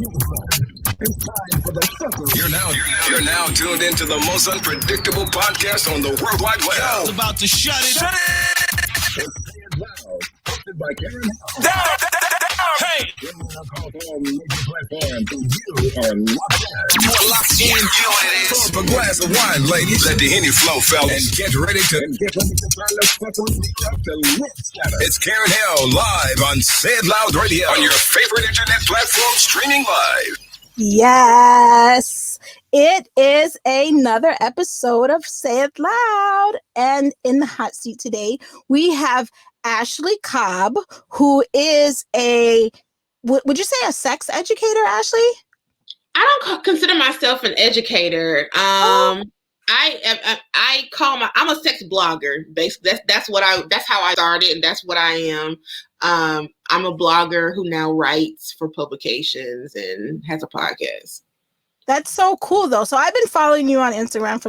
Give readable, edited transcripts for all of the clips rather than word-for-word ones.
You're now tuned into the most unpredictable podcast on the World Wide Web. It's about to shut it. It's Loud, hosted by Karen. Hey! You are locked in. Pull up a glass of wine, ladies. Let the Henny flow, fellas. And get ready to turn the fuck up to lit status. It's Karen Hill live on Sayith Loud Radio on your favorite internet platform, streaming live. Yes, it is another episode of Sayith Loud. And in the hot seat today, we have Ashley Cobb, who is would you say a sex educator, Ashley? I don't consider myself an educator. I'm a sex blogger. Basically, that's how I started, and that's what I am. I'm a blogger who now writes for publications and has a podcast. That's so cool, though. So I've been following you on Instagram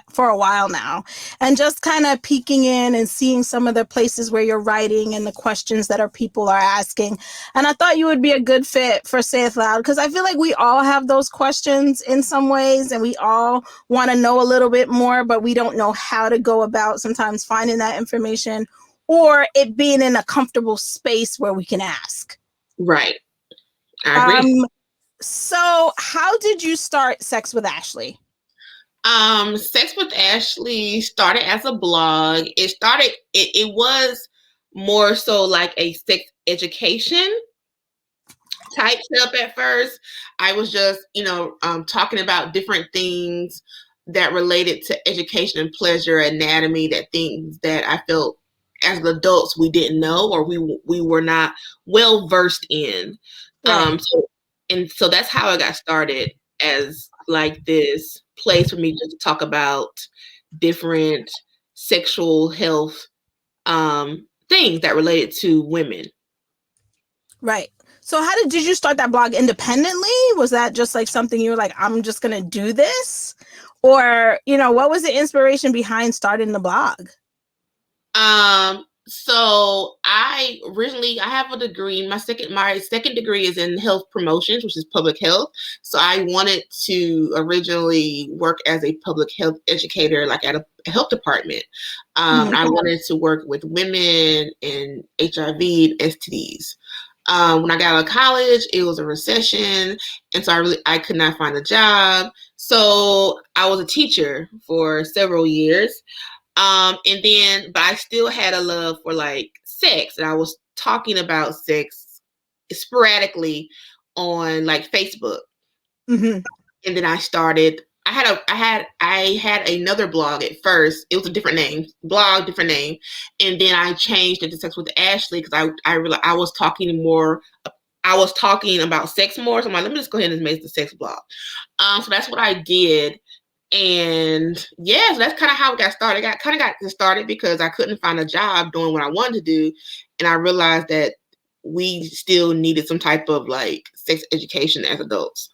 for a while now, and just kind of peeking in and seeing some of the places where you're writing and the questions that people are asking. And I thought you would be a good fit for Sayith Loud, because I feel like we all have those questions in some ways, and we all want to know a little bit more, but we don't know how to go about sometimes finding that information or it being in a comfortable space where we can ask. Right. I agree. So how did you start Sex with Ashley? Sex with Ashley started as a blog. It was more so like a sex education type stuff at first. I was just, talking about different things that related to education and pleasure, anatomy, things that I felt as adults we didn't know or we were not well versed in. Right. So that's how I got started, as like this place for me to talk about different sexual health things that related to women. Right. So did you start that blog independently? Was that just like something you were like, I'm just going to do this? Or, what was the inspiration behind starting the blog? So I have a degree. My second degree is in health promotions, which is public health. So I wanted to originally work as a public health educator, like at a health department. I wanted to work with women and HIV and STDs. When I got out of college, it was a recession. And so I could not find a job. So I was a teacher for several years. But I still had a love for like sex, and I was talking about sex sporadically on like Facebook. Mm-hmm. And then I had another blog at first. It was a different name, and then I changed it to Sex with Ashley because I realized I was talking about sex more. So I'm like, let me just go ahead and make the sex blog. So that's what I did. And yeah, so that's kind of how it got started. I got started because I couldn't find a job doing what I wanted to do. And I realized that we still needed some type of like sex education as adults.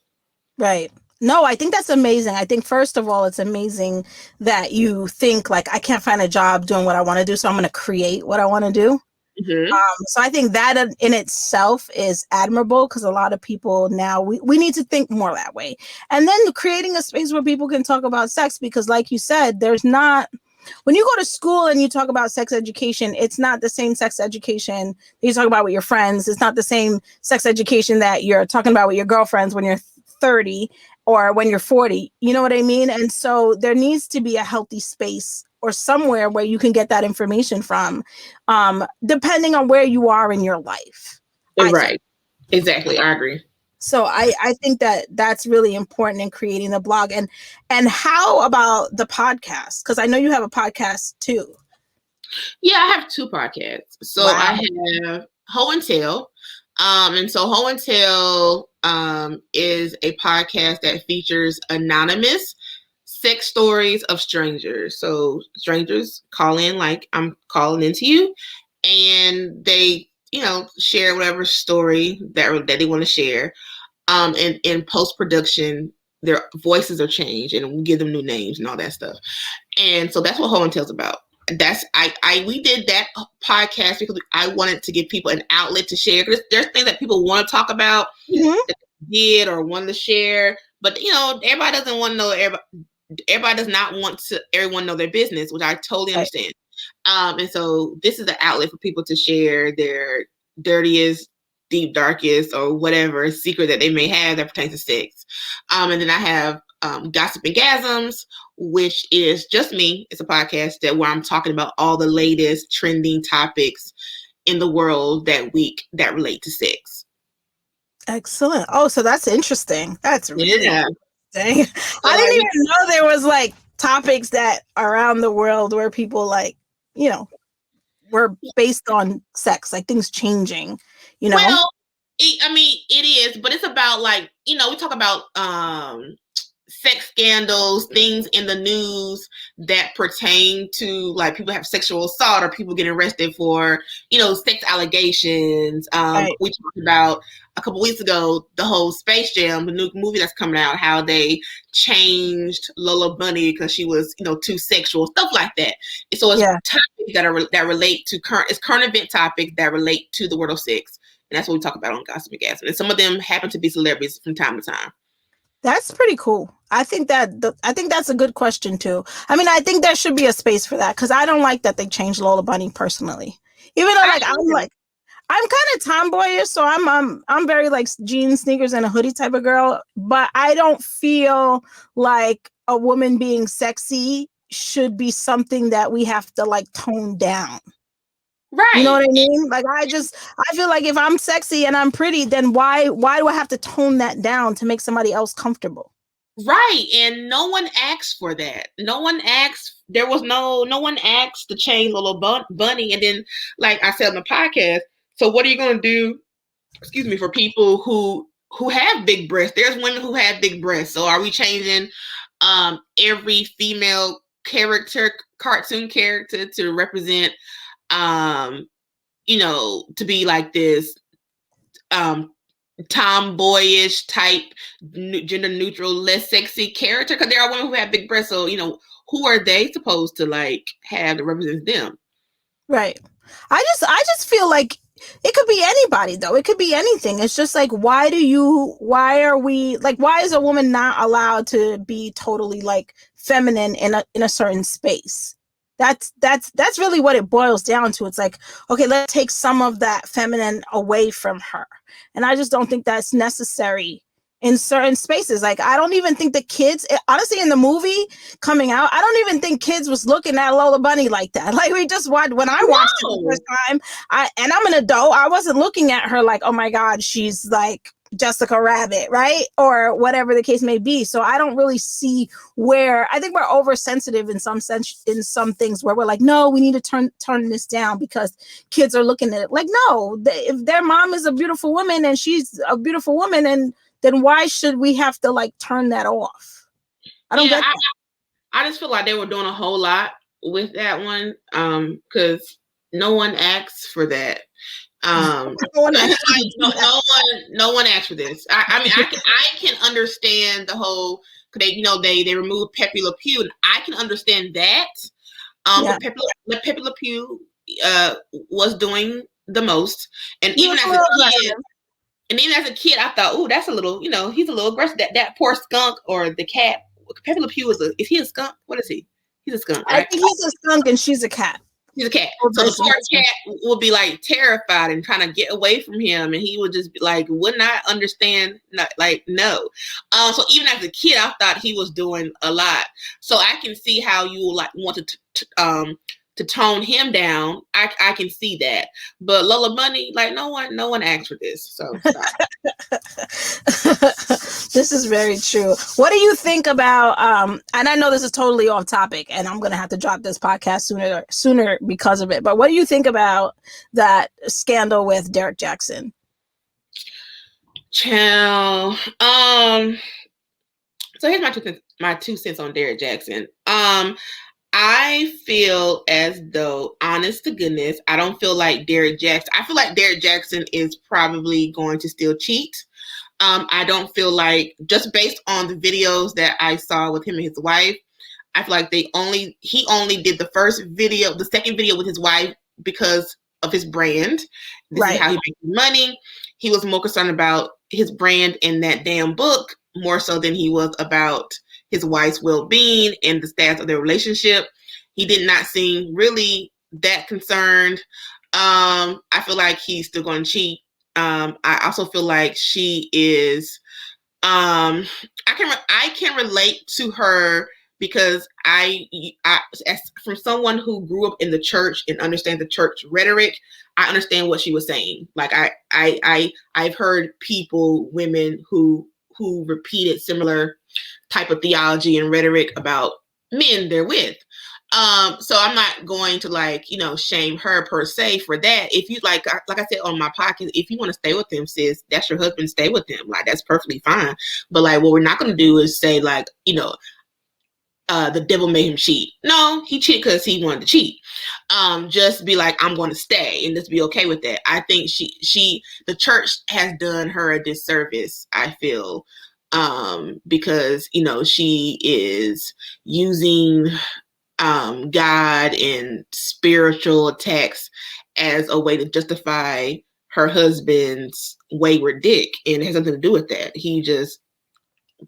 Right. No, I think that's amazing. I think, first of all, it's amazing that you think like, I can't find a job doing what I want to do, so I'm going to create what I want to do. Mm-hmm. So I think that in itself is admirable, because a lot of people now, we need to think more that way. And then creating a space where people can talk about sex, because like you said, when you go to school and you talk about sex education, it's not the same sex education that you talk about with your friends. It's not the same sex education that you're talking about with your girlfriends when you're 30 or when you're 40. You know what I mean? And so there needs to be a healthy space or somewhere where you can get that information from, depending on where you are in your life. Right. Exactly. I agree. So I think that's really important in creating the blog. And how about the podcast? Because I know you have a podcast too. Yeah, I have two podcasts. So wow. I have Ho and Tell. And so Ho and Tell is a podcast that features anonymous sex stories of strangers. So strangers call in like I'm calling into you, and they, share whatever story that they want to share. And in post-production, their voices are changed and we give them new names and all that stuff. And so that's what Ho and Tell's about. We did that podcast because I wanted to give people an outlet to share. There's things that people want to talk about, mm-hmm. that did or wanted to share. But everybody doesn't want to know. Everybody does not want to everyone know their business, which I totally understand. And so this is an outlet for people to share their dirtiest, deep, darkest, or whatever secret that they may have that pertains to sex. And then I have Gossip and Gasms, which is just me. It's a podcast where I'm talking about all the latest trending topics in the world that week that relate to sex. Excellent. Oh, so that's interesting. That's really interesting. So I didn't even know there was like topics that around the world where people like, were based on sex, like things changing, Well, it is, but it's about like, we talk about sex scandals, things in the news that pertain to like people have sexual assault or people getting arrested for, sex allegations. We talked about a couple weeks ago, the whole Space Jam, the new movie that's coming out, how they changed Lola Bunny because she was, too sexual, stuff like that. And so it's topics that relate to current event topics that relate to the world of sex. And that's what we talk about on Gossip and Gasp. And some of them happen to be celebrities from time to time. That's pretty cool. I think that's a good question too. I mean, I think there should be a space for that because I don't like that they changed Lola Bunny personally. Even though I'm kind of tomboyish, so I'm very like jeans, sneakers, and a hoodie type of girl. But I don't feel like a woman being sexy should be something that we have to like tone down. Right. You know what I mean? Like I feel like if I'm sexy and I'm pretty, then why do I have to tone that down to make somebody else comfortable? Right. And no one asked for that. No one asked to change Lola Bunny. And then, like I said on the podcast, so what are you going to do, for people who have big breasts? There's women who have big breasts. So are we changing every female cartoon character to represent to be like this tomboyish type, gender neutral, less sexy character? Because there are women who have big breasts, so who are they supposed to like have to represent them? Right. I just feel like it could be anybody though. It could be anything. It's just like why is a woman not allowed to be totally like feminine in a certain space? That's really what it boils down to. It's like, okay, let's take some of that feminine away from her. And I just don't think that's necessary in certain spaces. Like, I don't even think the kids, honestly, in the movie coming out, I don't even think kids was looking at Lola Bunny like that. Like, we just watched, when I watched it the first time, and I'm an adult, I wasn't looking at her like, oh my God, she's like Jessica Rabbit, right? Or whatever the case may be. So I don't really see where, I think we're oversensitive in some sense, in some things where we're like, no, we need to turn this down because kids are looking at it. Like, no, if their mom is a beautiful woman and she's a beautiful woman, and then why should we have to like turn that off? I don't get that. I just feel like they were doing a whole lot with that one because no one asked for that. No one asked for this. I mean, I can understand the whole. They removed Pepe Le Pew, and I can understand that. But Pepe Le Pew was doing the most, and even as a kid, I thought, oh, that's a little, he's a little aggressive. That poor skunk or the cat. Pepe Le Pew is he a skunk? What is he? He's a skunk, right? I think he's a skunk and she's a cat. He's a cat. So the poor cat would be like terrified and trying to get away from him, and he would just be like, would not understand, no. So even as a kid, I thought he was doing a lot. So I can see how you like want to tone him down. I can see that. But Lola Bunny, like no one asked for this. So this is very true. What do you think about and I know this is totally off topic and I'm gonna have to drop this podcast sooner because of it, but what do you think about that scandal with Derek Jackson? Child. So here's my 2 cents on Derek Jackson. I feel as though, honest to goodness, I don't feel like Derek Jackson. I feel like Derek Jackson is probably going to still cheat. I don't feel like, just based on the videos that I saw with him and his wife, I feel like he only did the second video with his wife because of his brand. This is how he makes money. He was more concerned about his brand in that damn book more so than he was about his wife's well-being and the status of their relationship. He did not seem really that concerned. I feel like he's still going to cheat. I also feel like she is. I can relate to her because I as from someone who grew up in the church and understands the church rhetoric, I understand what she was saying. Like I've heard women who repeated similar type of theology and rhetoric about men they're with. So I'm not going to shame her per se for that. If you like I said on my podcast, if you want to stay with them, sis, that's your husband, stay with them. Like, that's perfectly fine. But like, what we're not going to do is say the devil made him cheat. No, he cheated because he wanted to cheat. Just be like, I'm going to stay, and just be okay with that. I think the church has done her a disservice, I feel, because she is using God and spiritual texts as a way to justify her husband's wayward dick, and it has nothing to do with that. He just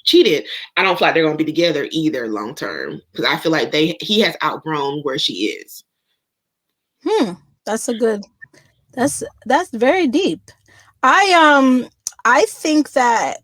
cheated. I don't feel like they're going to be together either long term, because I feel like he has outgrown where she is. That's very deep. I think that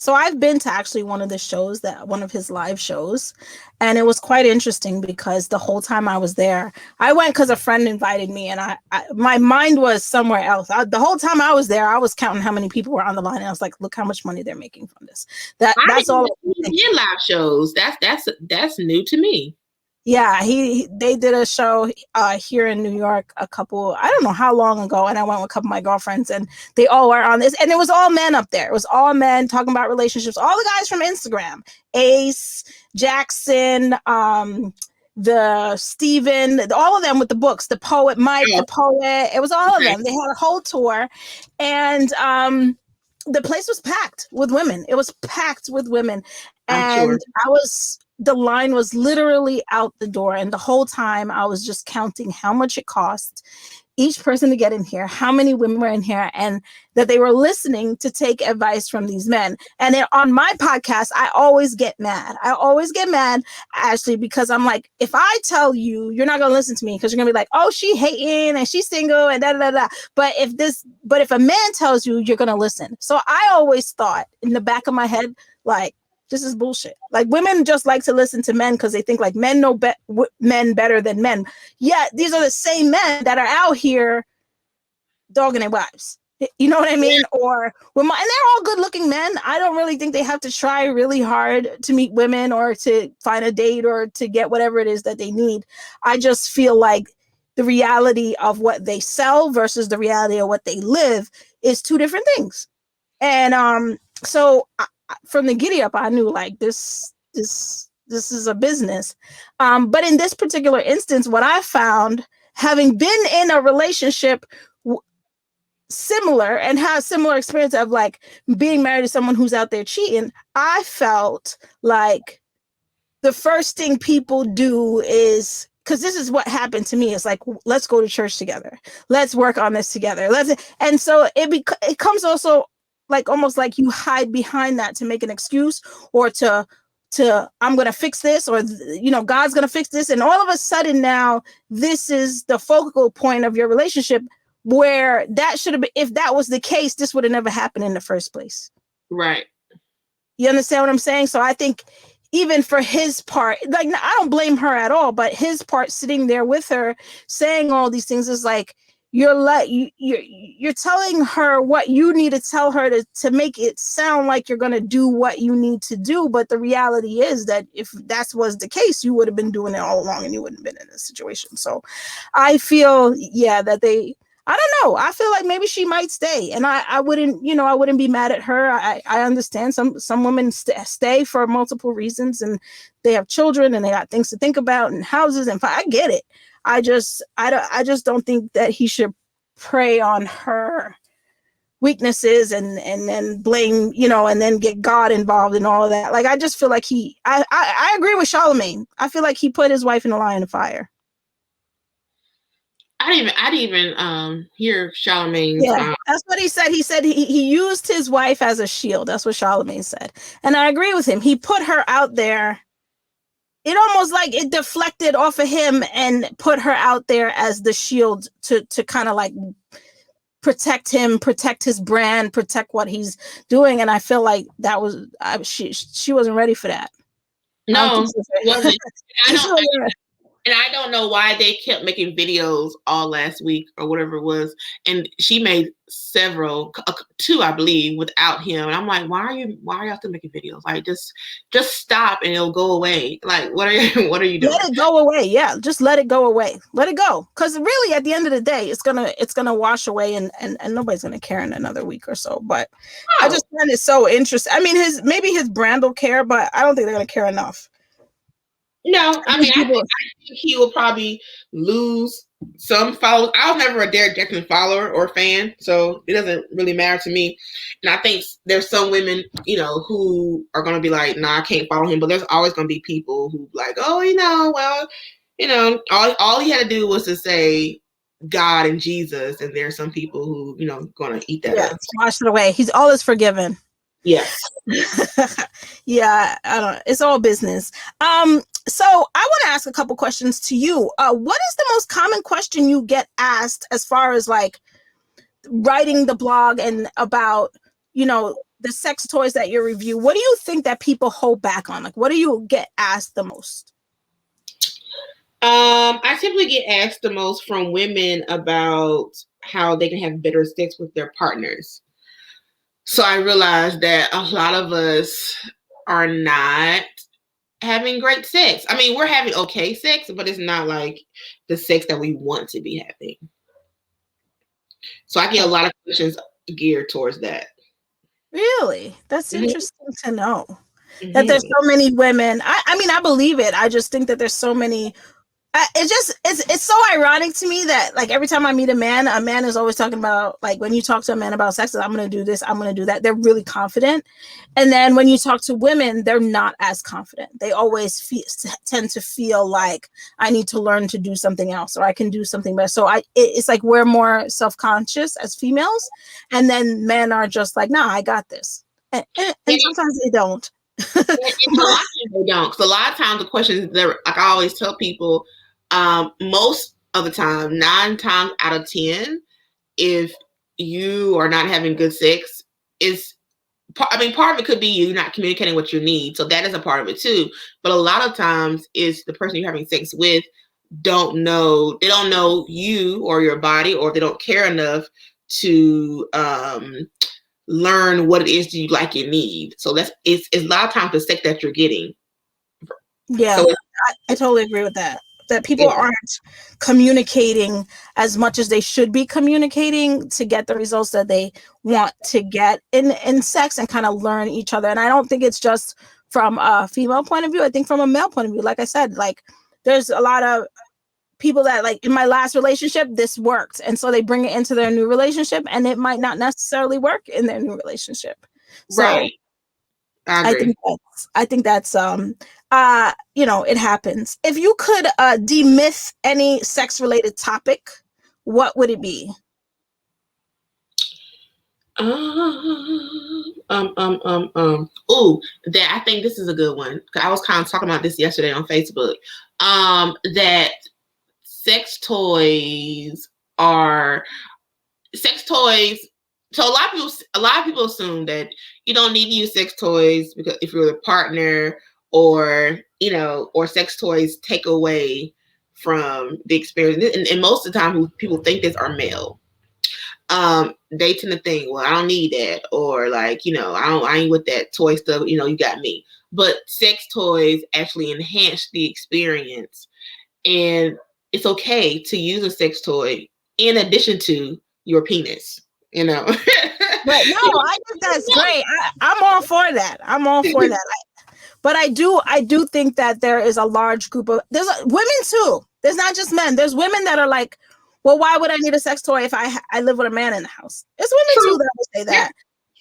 so I've been to actually one of his live shows, and it was quite interesting because the whole time I was there, I went because a friend invited me, and my mind was somewhere else. The whole time I was there, I was counting how many people were on the line, and I was like, look how much money they're making from this. That's all. In live shows, that's new to me. Yeah, they did a show here in New York I don't know how long ago, and I went with a couple of my girlfriends, and they all were on this, and it was all men up there. It was all men talking about relationships. All the guys from Instagram, Ace, Jackson, the Steven, all of them with the books, the poet, Mike, the poet. It was all of them. They had a whole tour, and the place was packed with women. It was packed with women, and the line was literally out the door. And the whole time I was just counting how much it cost each person to get in here, how many women were in here, and that they were listening to take advice from these men. And on my podcast, I always get mad. Ashley, because I'm like, if I tell you, you're not going to listen to me, because you're going to be like, oh, she hating and she's single and da da da. But if a man tells you, you're going to listen. So I always thought in the back of my head, like, this is bullshit. Like, women just like to listen to men because they think like men know men better than men. Yet these are the same men that are out here dogging their wives. You know what I mean? Or and they're all good-looking men. I don't really think they have to try really hard to meet women or to find a date or to get whatever it is that they need. I just feel like the reality of what they sell versus the reality of what they live is two different things. And so from the giddy up, I knew like this is a business. But in this particular instance, what I found, having been in a relationship similar and have similar experience of like being married to someone who's out there cheating, I felt like the first thing people do is, because this is what happened to me, it's like, let's go to church together, let's work on this together, and so it comes also like almost like you hide behind that to make an excuse, or to I'm going to fix this, or God's going to fix this, and all of a sudden now this is the focal point of your relationship, where that should have been, if that was the case, this would have never happened in the first place. Right. You understand what I'm saying? So I think even for his part, like, I don't blame her at all, but his part sitting there with her saying all these things is like, you're telling her what you need to tell her to make it sound like you're going to do what you need to do. But the reality is that if that was the case, you would have been doing it all along and you wouldn't have been in this situation. So I feel, that I don't know. I feel like maybe she might stay, and I wouldn't be mad at her. I understand some women stay for multiple reasons, and they have children and they got things to think about and houses, and I get it. I just don't think that he should prey on her weaknesses and then blame, and then get God involved in all of that. Like, I just feel like I agree with Charlemagne. I feel like he put his wife in the line of fire. I didn't even hear Charlamagne's. Yeah, that's what he said. He said he used his wife as a shield. That's what Charlamagne said. And I agree with him. He put her out there. It almost like it deflected off of him and put her out there as the shield to kind of like protect him, protect his brand, protect what he's doing. And I feel like that was she wasn't ready for that. No, wasn't. I don't know why they kept making videos all last week or whatever it was. And she made two, I believe, without him. And I'm like, why are y'all still making videos? Like, just stop and it'll go away. Like, what are you doing? Let it go away. Yeah, just let it go away. Let it go. Because really, at the end of the day, it's gonna wash away, and nobody's gonna care in another week or so. But I just find it so interesting. I mean, maybe his brand will care, but I don't think they're gonna care enough. No, I mean, I think he will probably lose some followers. I was never a Derek Jackson follower or fan, so it doesn't really matter to me. And I think there's some women, who are going to be like, nah, I can't follow him. But there's always going to be people who like, oh, all he had to do was to say God and Jesus. And there's some people who, going to eat that up. Wash it away. All is forgiven. Yes. Yeah, I don't. It's all business. So I want to ask a couple questions to you. What is the most common question you get asked as far as like writing the blog and about, the sex toys that you review? What do you think that people hold back on? Like, what do you get asked the most? I typically get asked the most from women about how they can have better sex with their partners. So I realized that a lot of us are not having great sex. I mean, we're having okay sex, but it's not like the sex that we want to be having. So I get a lot of questions geared towards that. Really? That's interesting to know. That there's so many women. I mean, I believe it. I just think that there's so many. It's so ironic to me that like every time I meet a man is always talking about, like, when you talk to a man about sex, I'm going to do this, I'm going to do that. They're really confident. And then when you talk to women, they're not as confident. They always tend to feel like I need to learn to do something else, or I can do something better. So it's like we're more self-conscious as females. And then men are just like, nah, I got this. And sometimes they don't. A lot of times they don't. Because a lot of times the questions, like I always tell people, most of the time, 9 times out of 10, if you are not having good sex, part of it could be you not communicating what you need. So that is a part of it too. But a lot of times it's the person you're having sex with don't know you or your body, or they don't care enough to learn what it is you like and need. So it's a lot of times the sex that you're getting. Yeah, so I totally agree with that. That people aren't communicating as much as they should be communicating to get the results that they want to get in sex and kind of learn each other. And I don't think it's just from a female point of view. I think from a male point of view, like I said, like there's a lot of people that, like, in my last relationship, this worked. And so they bring it into their new relationship and it might not necessarily work in their new relationship. So right. I think that's it happens. If you could demyth any sex related topic, what would it be? I think this is a good one. I was kind of talking about this yesterday on Facebook. That sex toys. So a lot of people assume that you don't need to use sex toys because if you're the partner, or sex toys take away from the experience. And most of the time, people think this are male. They tend to think, well, I don't need that, or like, I ain't with that toy stuff. You got me. But sex toys actually enhance the experience, and it's okay to use a sex toy in addition to your penis. But no, I think that's great. I'm all for that. But I do think that there is a large group of women too. There's not just men. There's women that are like, well, why would I need a sex toy if I live with a man in the house? There's women too that will say that.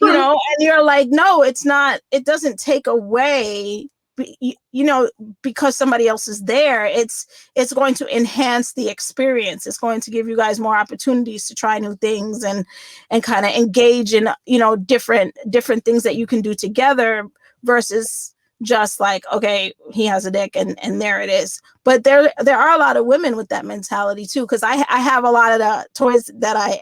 And you're like, no, it's not. It doesn't take away because somebody else is there, it's going to enhance the experience. It's going to give you guys more opportunities to try new things and kind of engage in, different things that you can do together versus just like, okay, he has a dick and there it is. But there are a lot of women with that mentality too, because I have a lot of the toys that I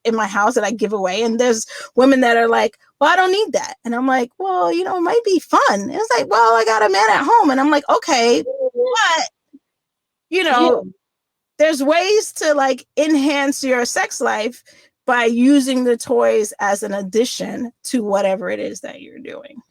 in my house that I give away, and there's women that are like, well, I don't need that. And I'm like, well, it might be fun. And it's like, well, I got a man at home. And I'm like, okay, but there's ways to like enhance your sex life by using the toys as an addition to whatever it is that you're doing.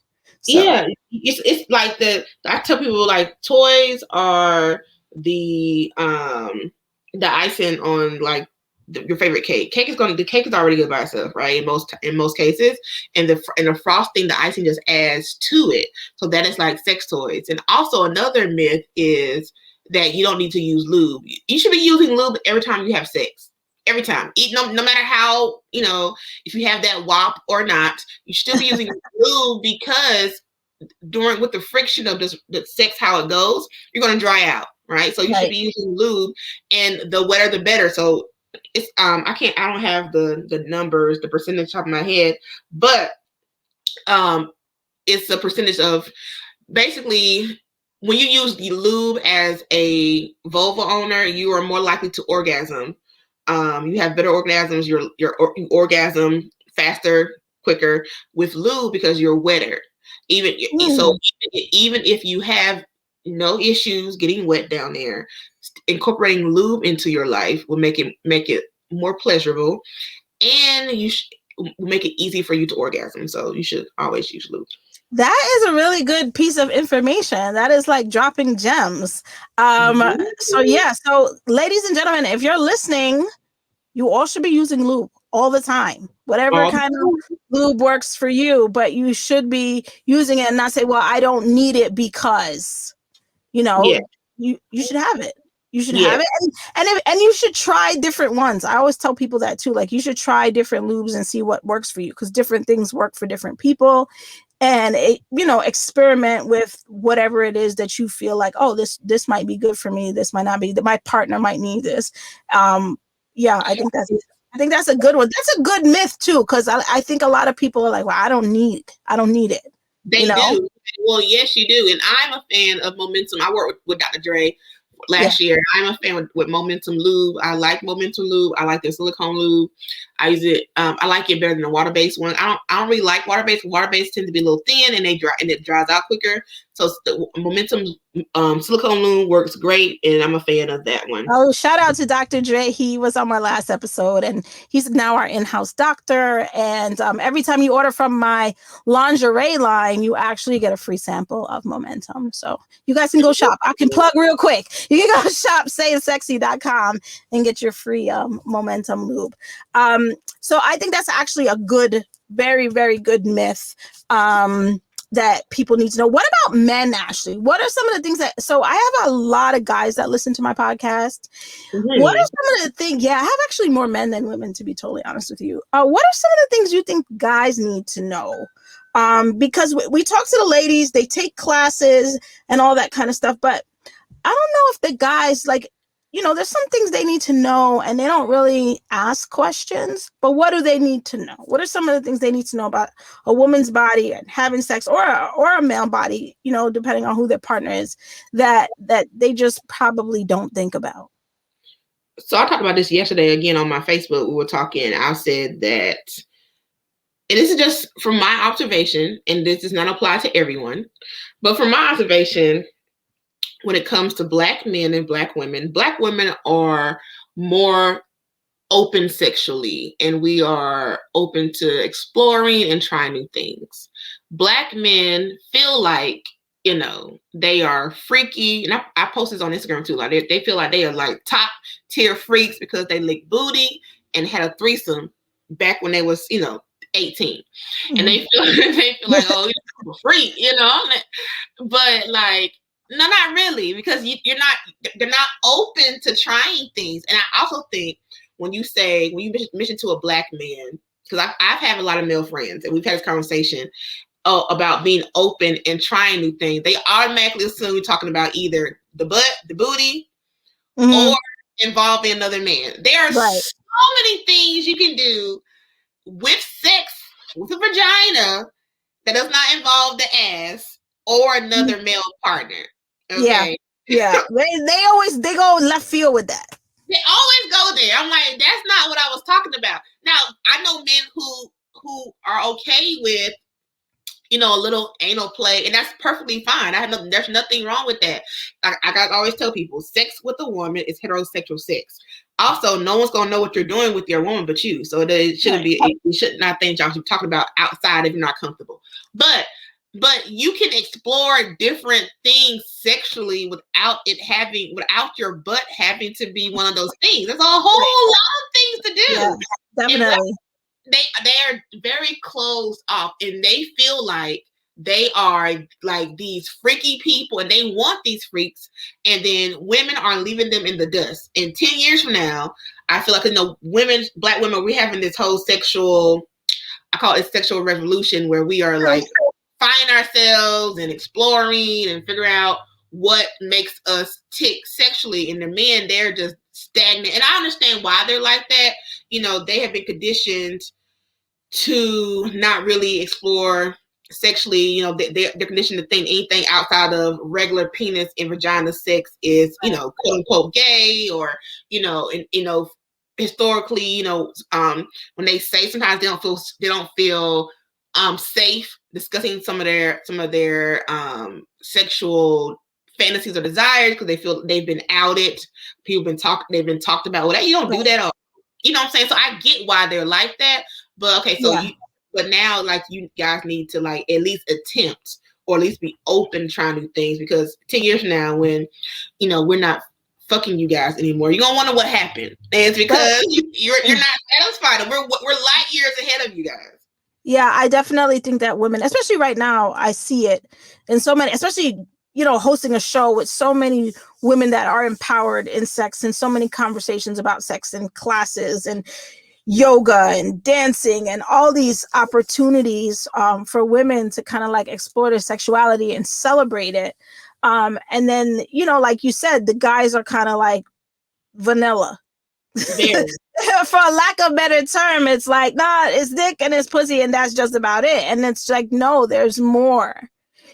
So. Yeah, it's like I tell people, like, toys are the icing on like your favorite cake. The cake is already good by itself, right? In most cases, and the frosting, the icing just adds to it. So that is like sex toys. And also another myth is that you don't need to use lube. You should be using lube every time you have sex. Every time, no matter how, if you have that WAP or not, you should still be using lube, because with the friction of the sex, how it goes, you're going to dry out, right? So you should be using lube, and the wetter the better. So it's I don't have the numbers, the percentage top of my head, but it's a percentage of, basically, when you use the lube as a vulva owner, you are more likely to orgasm. You have better orgasms. You orgasm faster, quicker with lube because you're wetter. Even if you have no issues getting wet down there, incorporating lube into your life will make it more pleasurable, and will make it easy for you to orgasm. So you should always use lube. That is a really good piece of information. That is like dropping gems. So ladies and gentlemen, if you're listening, you all should be using lube all the time. Whatever kind of lube works for you, but you should be using it and not say, well, I don't need it because, you should have it. You should have it. And you should try different ones. I always tell people that too. Like, you should try different lubes and see what works for you, because different things work for different people. And experiment with whatever it is that you feel like, oh, this might be good for me. This might not be. My partner might need this. I think that's a good one. That's a good myth too, because I think a lot of people are like, well, I don't need it. They do. Well, yes, you do. And I'm a fan of Momentum. I worked with Dr. Dre last year. I'm a fan with Momentum Lube. I like Momentum Lube. I like the silicone lube. I use it. I like it better than the water-based one. I don't really like water-based. Water-based tend to be a little thin, and it dries out quicker. So the Momentum silicone lube works great, and I'm a fan of that one. Oh, shout out to Dr. Dre. He was on my last episode, and he's now our in-house doctor. And every time you order from my lingerie line, you actually get a free sample of Momentum. So you guys can go shop. I can plug real quick. You can go shop sayithsexy.com and get your free Momentum lube. So I think that's actually a good, very, very good myth that people need to know. What about men, Ashley? What are some of the things so I have a lot of guys that listen to my podcast. Mm-hmm. What are some of the things? Yeah, I have actually more men than women, to be totally honest with you. What are some of the things you think guys need to know? Because we talk to the ladies, they take classes and all that kind of stuff, but I don't know if the guys, like, there's some things they need to know and they don't really ask questions, but what do they need to know? What are some of the things they need to know about a woman's body and having sex, or a male body, depending on who their partner is, that they just probably don't think about? So I talked about this yesterday again on my Facebook. We were talking. I said that, and this is just from my observation, and this does not apply to everyone, but from my observation, when it comes to Black men and Black women are more open sexually, and we are open to exploring and trying new things. Black men feel like, they are freaky. And I post this on Instagram too. Like they feel like they are like top tier freaks because they lick booty and had a threesome back when they was, 18. Mm-hmm. And they feel like, oh, you're a freak, but like, no, not really, because they're not open to trying things. And I also think when you mention to a Black man, because I've had a lot of male friends and we've had this conversation, about being open and trying new things, they automatically assume you're talking about either the butt, the booty, or involving another man. There are so many things you can do with sex, with a vagina, that does not involve the ass or another male partner. Okay. Yeah. They go left field with that. They always go there. I'm like, that's not what I was talking about. Now, I know men who are okay with, you know, a little anal play, and that's perfectly fine. There's nothing wrong with that. I always tell people, sex with a woman is heterosexual sex. Also, no one's gonna know what you're doing with your woman but you. So it shouldn't be. You should not think y'all should be talking about outside if you're not comfortable. But you can explore different things sexually without your butt having to be one of those things. There's a whole lot of things to do. Yeah, definitely. They are very closed off, and they feel like they are like these freaky people, and they want these freaks, and then women are leaving them in the dust. And 10 years from now, I feel like, you know, black women, we're having this whole I call it sexual revolution, where we are like finding ourselves and exploring and figuring out what makes us tick sexually. And the men, they're just stagnant. And I understand why they're like that. You know, they have been conditioned to not really explore sexually. You know, they're conditioned to think anything outside of regular penis and vagina sex is, you know, quote unquote gay, or, you know, and, you know, historically, you know, when they say sometimes they don't feel safe discussing some of their sexual fantasies or desires, because they feel they've been outed. They've been talked about. Well, you don't do that. Or, you know what I'm saying? So I get why they're like that. But okay, so but now, like, you guys need to like at least attempt, or at least be open to trying new things, because 10 years from now, when, you know, we're not fucking you guys anymore, you're gonna wonder what happened. And it's because you're not satisfied, and we're light years ahead of you guys. Yeah, I definitely think that women, especially right now, I see it in so many, especially, you know, hosting a show with so many women that are empowered in sex, and so many conversations about sex in classes and yoga and dancing, and all these opportunities for women to kind of like explore their sexuality and celebrate it. And then, you know, like you said, the guys are kind of like vanilla. For a lack of better term, it's like, nah, it's dick and it's pussy, and that's just about it. And it's like, no, there's more,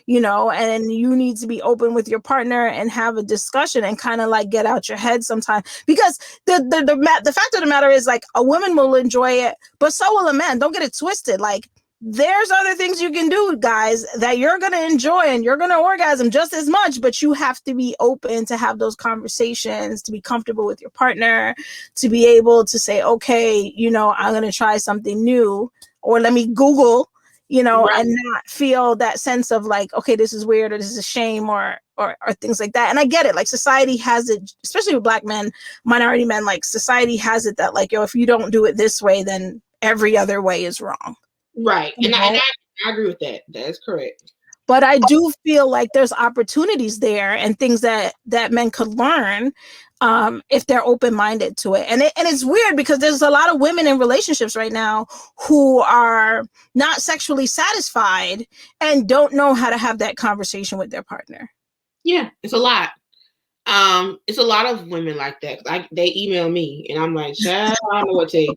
you know, and you need to be open with your partner and have a discussion and kind of like get out your head sometimes. Because the fact of the matter is, like, a woman will enjoy it, but so will a man. Don't get it twisted. Like, there's other things you can do, guys, that you're going to enjoy, and you're going to orgasm just as much, but you have to be open to have those conversations, to be comfortable with your partner, to be able to say, okay, you know, I'm going to try something new, or let me Google, you know, and not feel that sense of like, okay, this is weird, or this is a shame, or things like that. And I get it. Like, society has it, especially with Black men, minority men, like, society has it that like, yo, if you don't do it this way, then every other way is wrong. Right. And I agree with that. That's correct. But I do feel like there's opportunities there, and things that men could learn if they're open-minded to it. And it's weird, because there's a lot of women in relationships right now who are not sexually satisfied and don't know how to have that conversation with their partner. Yeah, it's a lot. It's a lot of women like that. They email me, and I'm like, child, I don't know what to say.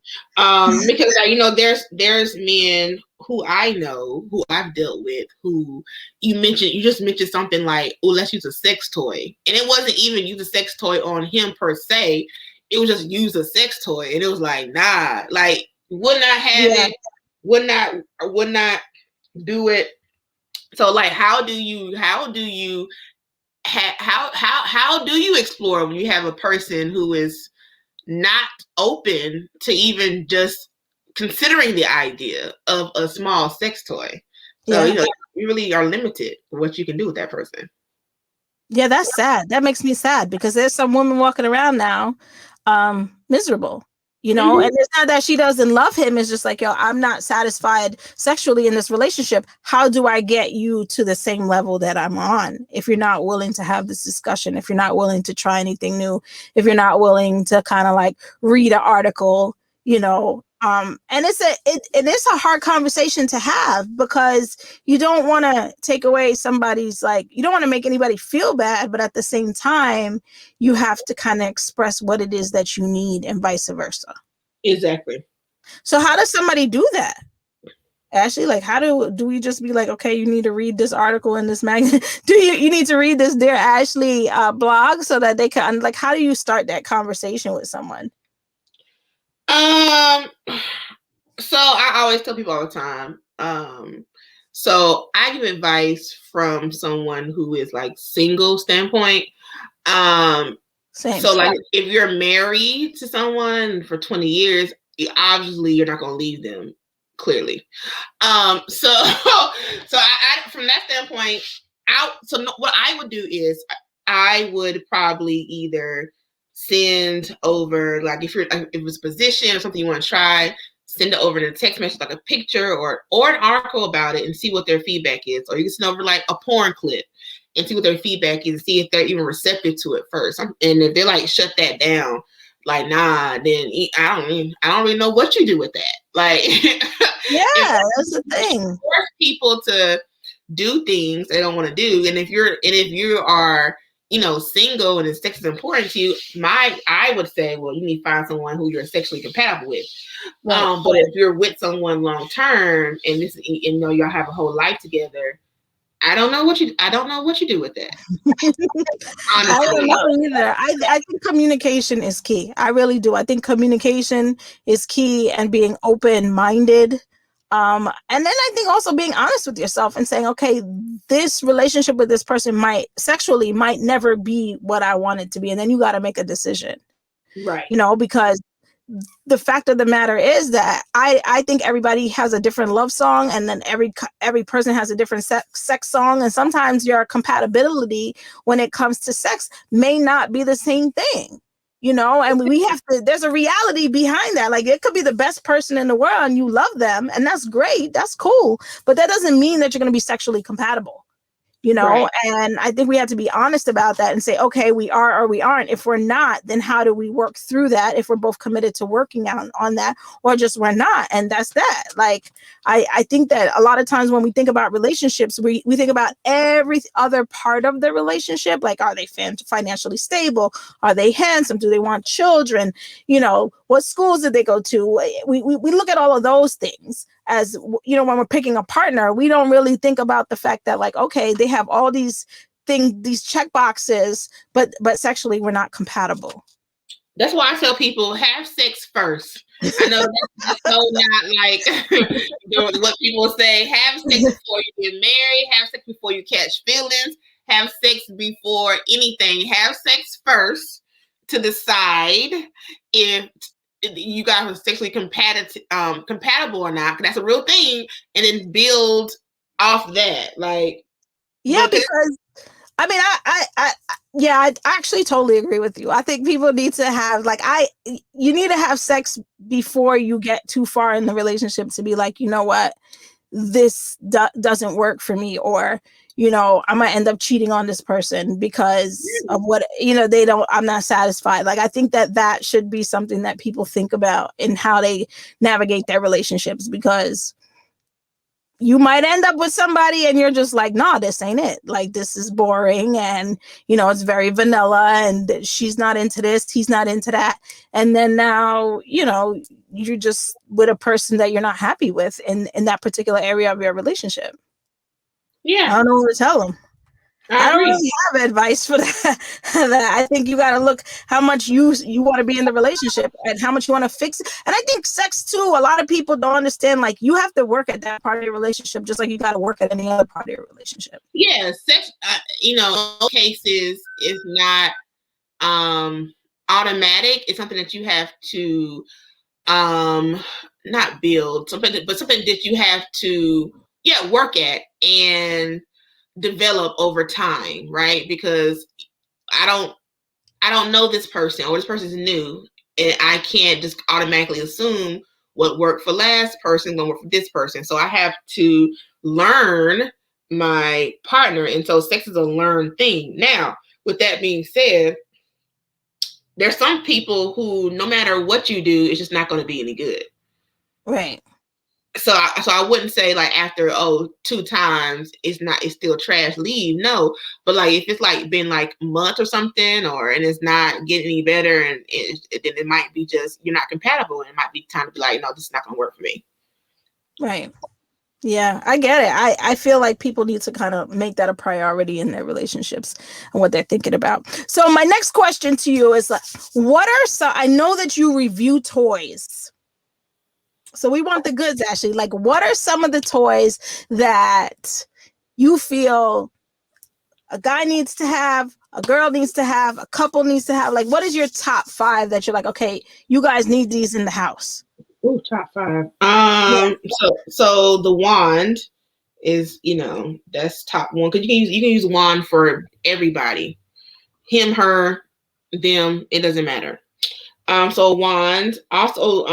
Because you know, there's men who I know, who I've dealt with, who you just mentioned something like, oh, let's use a sex toy, and it wasn't even use a sex toy on him per se. It was just use a sex toy, and it was like, nah, like, would not have it, would not do it. So like, how do you explore when you have a person who is not open to even just considering the idea of a small sex toy? So, you know, you really are limited for what you can do with that person. Yeah, that's sad. That makes me sad, because there's some woman walking around now miserable, you know, and it's not that she doesn't love him. It's just like, yo, I'm not satisfied sexually in this relationship. How do I get you to the same level that I'm on? If you're not willing to have this discussion, if you're not willing to try anything new, if you're not willing to kind of like read an article, you know, And it's a hard conversation to have, because you don't want to take away somebody's, like, you don't want to make anybody feel bad, but at the same time, you have to kind of express what it is that you need and vice versa. Exactly. So how does somebody do that? Ashley, like, how do we just be like, okay, you need to read this article in this magazine? You need to read this Dear Ashley blog so that they can, like, how do you start that conversation with someone? So I always tell people all the time. So I give advice from someone who is like single standpoint. So like if you're married to someone for 20 years, obviously you're not going to leave them, clearly. So I from that standpoint, what I would do is I would probably either send over, like, if it's a position or something you want to try, send it over in a text message, like a picture or an article about it, and see what their feedback is. Or you can send over like a porn clip and see what their feedback is, and see if they're even receptive to it first. And if they like shut that down, like, nah, then I don't really know what you do with that. Like, yeah, that's the thing. Force people to do things they don't want to do, and if you are, you know, single and sex is important to you, I would say, well, you need to find someone who you're sexually compatible with. Right. But if you're with someone long term and you know, y'all have a whole life together, I don't know what you do with that. I don't know either. I think communication is key. I really do. I think communication is key, and being open-minded. And then I think also being honest with yourself and saying, okay, this relationship with this person might never be what I want it to be. And then you got to make a decision. Right. You know, because the fact of the matter is that I think everybody has a different love song, and then every person has a different sex song, and sometimes your compatibility when it comes to sex may not be the same thing, you know, and we have to, there's a reality behind that. Like, it could be the best person in the world and you love them, and that's great, that's cool, but that doesn't mean that you're going to be sexually compatible. You know, right. And I think we have to be honest about that and say, okay, we are or we aren't. If we're not, then how do we work through that? If we're both committed to working on that, or just we're not. And that's that. Like, I think that a lot of times when we think about relationships, we think about every other part of the relationship. Like, are they financially stable? Are they handsome? Do they want children? You know, what schools did they go to? We look at all of those things. As you know, when we're picking a partner, we don't really think about the fact that, like, okay, they have all these things, these check boxes, but sexually we're not compatible. That's why I tell people, have sex first. I know that's so not like what people say. Have sex before you get married. Have sex before you catch feelings. Have sex before anything. Have sex first to decide if you guys are sexually compatible or not, because that's a real thing, and then build off that. Like, yeah, because I mean, I actually totally agree with you. I think people need to have, like, you need to have sex before you get too far in the relationship to be like, you know what, this doesn't work for me, or, you know, I might end up cheating on this person because of what, you know, I'm not satisfied. Like, I think that should be something that people think about in how they navigate their relationships, because you might end up with somebody and you're just like, nah, this ain't it. Like, this is boring, and, you know, it's very vanilla, and she's not into this, he's not into that. And then now, you know, you're just with a person that you're not happy with in that particular area of your relationship. Yeah. I don't know what to tell them. I don't really have advice for that. I think you got to look how much you want to be in the relationship and how much you want to fix it. And I think sex too, a lot of people don't understand, like, you have to work at that part of your relationship just like you got to work at any other part of your relationship. Yeah, sex, you know, in cases is not automatic. It's something that you have to not build, something that you have to work at and develop over time, right? Because I don't know this person, or this person's new, and I can't just automatically assume what worked for last person gonna work for this person. So I have to learn my partner, and so sex is a learned thing. Now, with that being said, there's some people who, no matter what you do, it's just not going to be any good. Right. So I wouldn't say like after 2 times it's still trash, leave. No, but like if it's like been like a month or something, and it's not getting any better, and then it might be just you're not compatible, and it might be time to be like, no, this is not gonna work for me. Right. Yeah, I get it. I feel like people need to kind of make that a priority in their relationships and what they're thinking about. So my next question to you is like, what are some, I know that you review toys. So we want the goods, Ashley. Like, what are some of the toys that you feel a guy needs to have, a girl needs to have, a couple needs to have? Like, what is your top 5 that you're like, okay, you guys need these in the house? Ooh, top 5. So the wand is, that's top one, because you can use wand for everybody, him, her, them, it doesn't matter. So a wand, also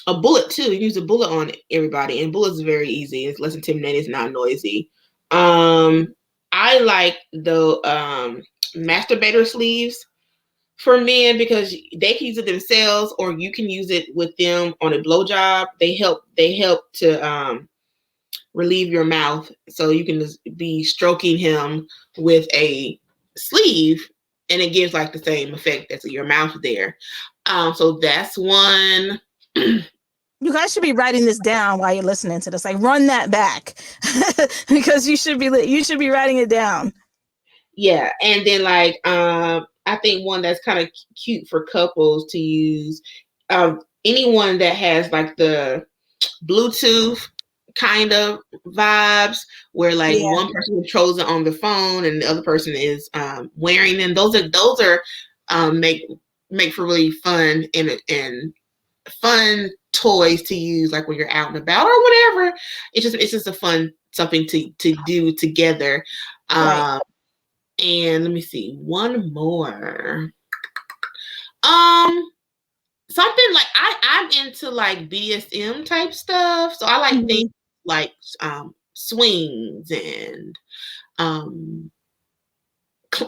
a bullet too. You use a bullet on everybody, and bullets is very easy. It's less intimidating. It's not noisy. I like the masturbator sleeves for men because they can use it themselves, or you can use it with them on a blowjob. They help to relieve your mouth, so you can just be stroking him with a sleeve, and it gives like the same effect as your mouth there. So that's one. You guys should be writing this down while you're listening to this. Like, run that back because you should be writing it down. Yeah, and then like I think one that's kind of cute for couples to use. Anyone that has like the Bluetooth kind of vibes, where like one person controls it on the phone and the other person is wearing them. Those are make for really fun and fun toys to use, like when you're out and about or whatever. It's just a fun something to do together. Right. And let me see, one more. Something like I'm into like BDSM type stuff, so I like things like swings and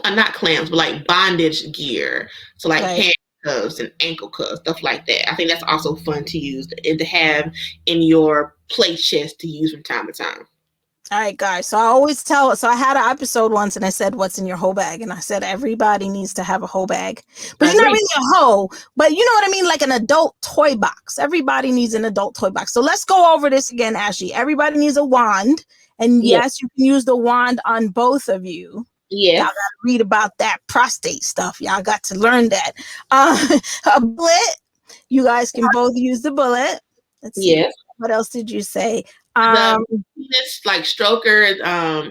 not clamps, but like bondage gear. So like handcuffs and ankle cuffs, stuff like that. I think that's also fun to use and to have in your play chest to use from time to time. All right, guys. So I had an episode once and I said, what's in your hoe bag? And I said, everybody needs to have a hoe bag. But it's not really a hoe, but you know what I mean? Like an adult toy box. Everybody needs an adult toy box. So let's go over this again, Ashley. Everybody needs a wand. And yes, you can use the wand on both of you. Yeah. Y'all got to read about that prostate stuff. Y'all got to learn that. A bullet. You guys can both use the bullet. Let's see. Yes. What else did you say? This like stroker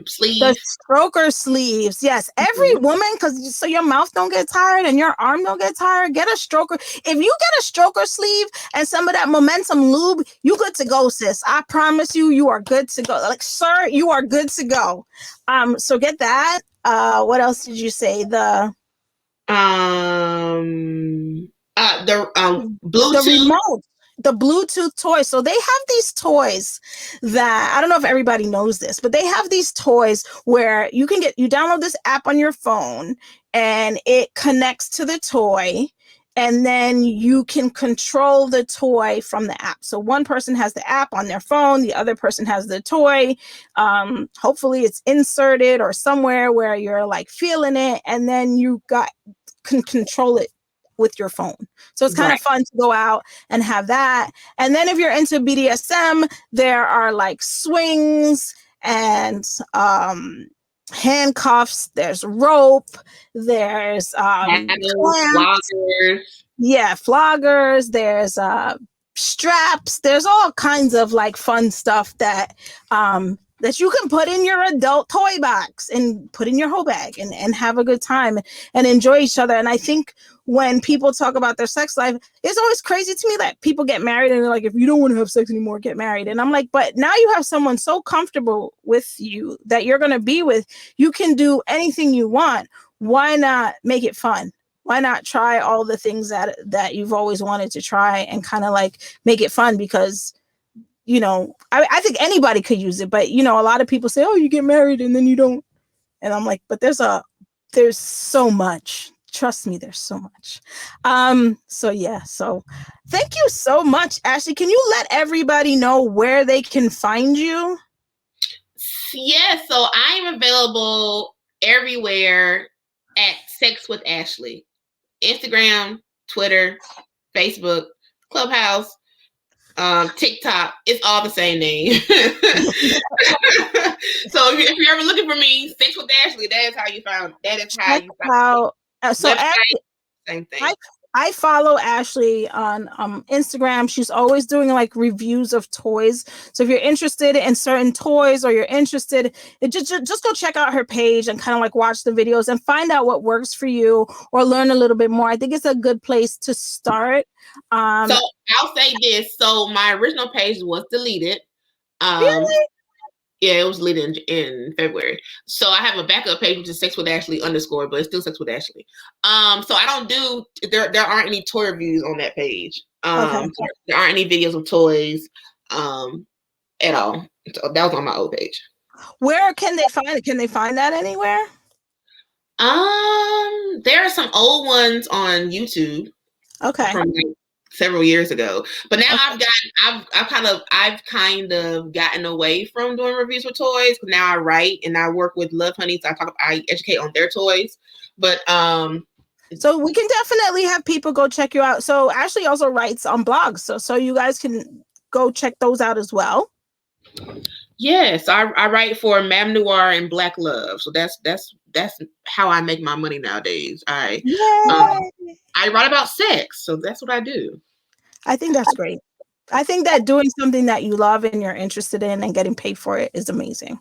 sleeve. The stroker sleeves, yes. Every woman, because so your mouth don't get tired and your arm don't get tired, get a stroker. If you get a stroker sleeve and some of that Momentum lube, you good to go, sis. I promise you, you are good to go. Like, sir, you are good to go. So get that. What else did you say? The Bluetooth. The remote. The Bluetooth toys. So they have these toys that I don't know if everybody knows this, but they have these toys where you download this app on your phone and it connects to the toy, and then you can control the toy from the app. So one person has the app on their phone, the other person has the toy. Hopefully it's inserted or somewhere where you're like feeling it, and then you can control it with your phone. So it's kind of fun to go out and have that. And then if you're into BDSM, there are like swings and handcuffs, there's rope, there's floggers. Yeah, floggers, there's straps, there's all kinds of like fun stuff that you can put in your adult toy box and put in your hoe bag and have a good time and enjoy each other. And I think when people talk about their sex life, it's always crazy to me that people get married and they're like, if you don't want to have sex anymore, get married. And I'm like, but now you have someone so comfortable with you that you're going to be with, you can do anything you want. Why not make it fun? Why not try all the things that you've always wanted to try and kind of like make it fun? Because I think anybody could use it, but a lot of people say, oh, you get married and then you don't. And I'm like, but there's so much Trust me, there's so much. So yeah, so thank you so much, Ashley. Can you let everybody know where they can find you? Yeah, so I'm available everywhere at Sex with Ashley. Instagram, Twitter, Facebook, Clubhouse, TikTok. It's all the same name. So if you're ever looking for me, Sex with Ashley, that is how you found. That is how you found. So Ashley, same thing. I follow Ashley on Instagram. She's always doing like reviews of toys. So if you're interested in certain toys or you're interested, just go check out her page and kind of like watch the videos and find out what works for you or learn a little bit more. I think it's a good place to start. So I'll say this. So my original page was deleted. Really? Yeah, it was deleted in February. So I have a backup page, which is Sex with Ashley _ but it's still Sex with Ashley. So I don't do there aren't any toy reviews on that page. Okay. There aren't any videos of toys at all. So that was on my old page. Where can they find it? Can they find that anywhere? There are some old ones on YouTube. Okay. From like several years ago, but now I've kind of gotten away from doing reviews for toys. Now I write and I work with Love Honey, so I educate on their toys. But so we can definitely have people go check you out. So Ashley also writes on blogs, so you guys can go check those out as well. Yes, I write for Madame Noir and Black Love, so that's how I make my money nowadays. I write about sex, so that's what I do. I think that's great. I think that doing something that you love and you're interested in and getting paid for it is amazing.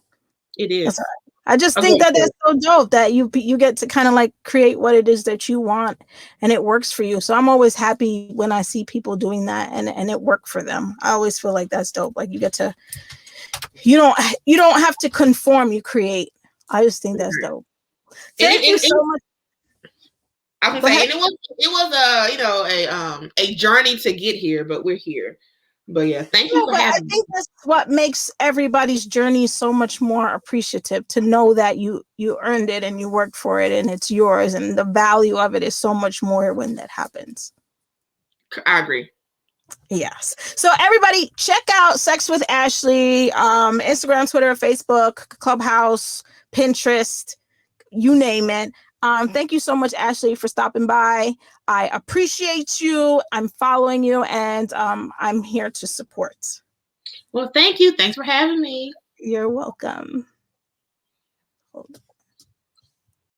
It is. I just think that that's so dope that you get to kind of like create what it is that you want and it works for you. So I'm always happy when I see people doing that and it worked for them. I always feel like that's dope. Like you get to, you don't have to conform, you create. I just think that's dope. Thank you so much. I was saying it was a journey to get here, but we're here. But yeah, thank you for having me. I think that's what makes everybody's journey so much more appreciative, to know that you earned it and you worked for it and it's yours, and the value of it is so much more when that happens. I agree. Yes. So everybody check out Sex with Ashley, Instagram, Twitter, Facebook, Clubhouse, Pinterest, you name it. Thank you so much, Ashley, for stopping by. I appreciate you. I'm following you, and I'm here to support. Well, thank you. Thanks for having me. You're welcome. Hold on.